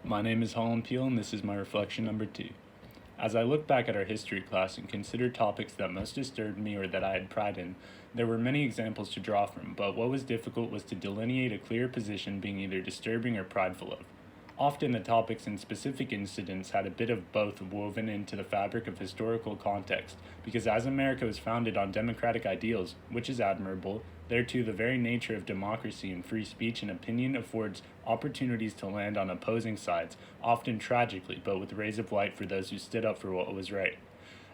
My name is Holland Peel, and this is my reflection number 2. As I look back at our history class and consider topics that most disturbed me or that I had pride in, there were many examples to draw from, but what was difficult was to delineate a clear position being either disturbing or prideful of. Often the topics and specific incidents had a bit of both woven into the fabric of historical context, because as America was founded on democratic ideals, which is admirable, thereto the very nature of democracy and free speech and opinion affords opportunities to land on opposing sides, often tragically, but with rays of light for those who stood up for what was right.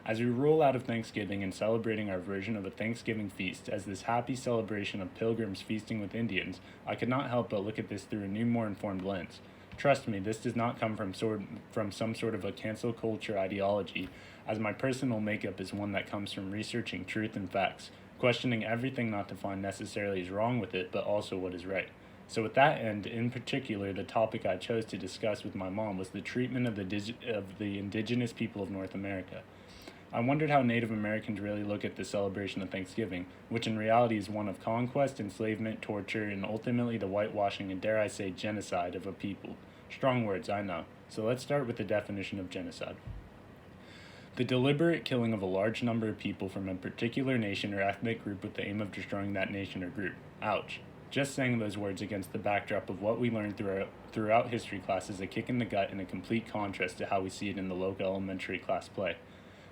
As we roll out of Thanksgiving and celebrating our version of a Thanksgiving feast as this happy celebration of pilgrims feasting with Indians, I could not help but look at this through a new, more informed lens. Trust me, this does not come from some sort of a cancel culture ideology, as my personal makeup is one that comes from researching truth and facts, questioning everything not to find necessarily is wrong with it, but also what is right. So, with that end, in particular, the topic I chose to discuss with my mom was the treatment of the indigenous people of North America. I wondered how Native Americans really look at the celebration of Thanksgiving, which in reality is one of conquest, enslavement, torture, and ultimately the whitewashing and, dare I say, genocide of a people. Strong words, I know. So let's start with the definition of genocide. The deliberate killing of a large number of people from a particular nation or ethnic group with the aim of destroying that nation or group. Ouch. Just saying those words against the backdrop of what we learned throughout history class is a kick in the gut and a complete contrast to how we see it in the local elementary class play.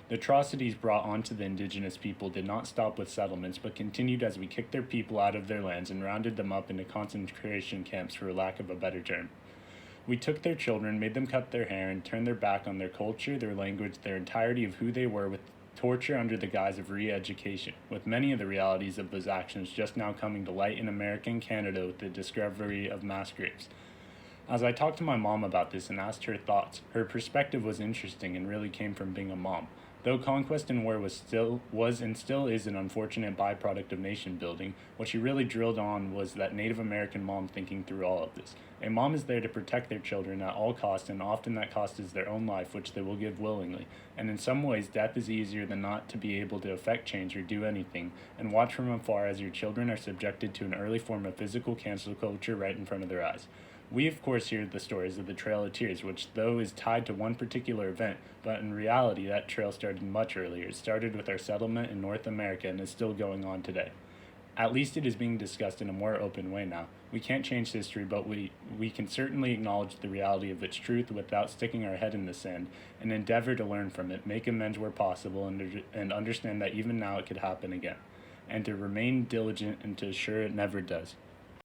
The atrocities brought onto the indigenous people did not stop with settlements, but continued as we kicked their people out of their lands and rounded them up into concentration camps, for lack of a better term. We took their children, made them cut their hair, and turned their back on their culture, their language, their entirety of who they were, with torture under the guise of re-education, with many of the realities of those actions just now coming to light in America and Canada with the discovery of mass graves. As I talked to my mom about this and asked her thoughts, her perspective was interesting and really came from being a mom. Though conquest and war was and still is an unfortunate byproduct of nation building, what she really drilled on was that Native American mom thinking through all of this. A mom is there to protect their children at all costs, and often that cost is their own life, which they will give willingly. And in some ways, death is easier than not to be able to affect change or do anything, and watch from afar as your children are subjected to an early form of physical cancel culture right in front of their eyes. We, of course, hear the stories of the Trail of Tears, which, though, is tied to one particular event, but in reality, that trail started much earlier. It started with our settlement in North America and is still going on today. At least it is being discussed in a more open way now. We can't change history, but we can certainly acknowledge the reality of its truth without sticking our head in the sand, and endeavor to learn from it, make amends where possible, and understand that even now it could happen again, and to remain diligent and to assure it never does.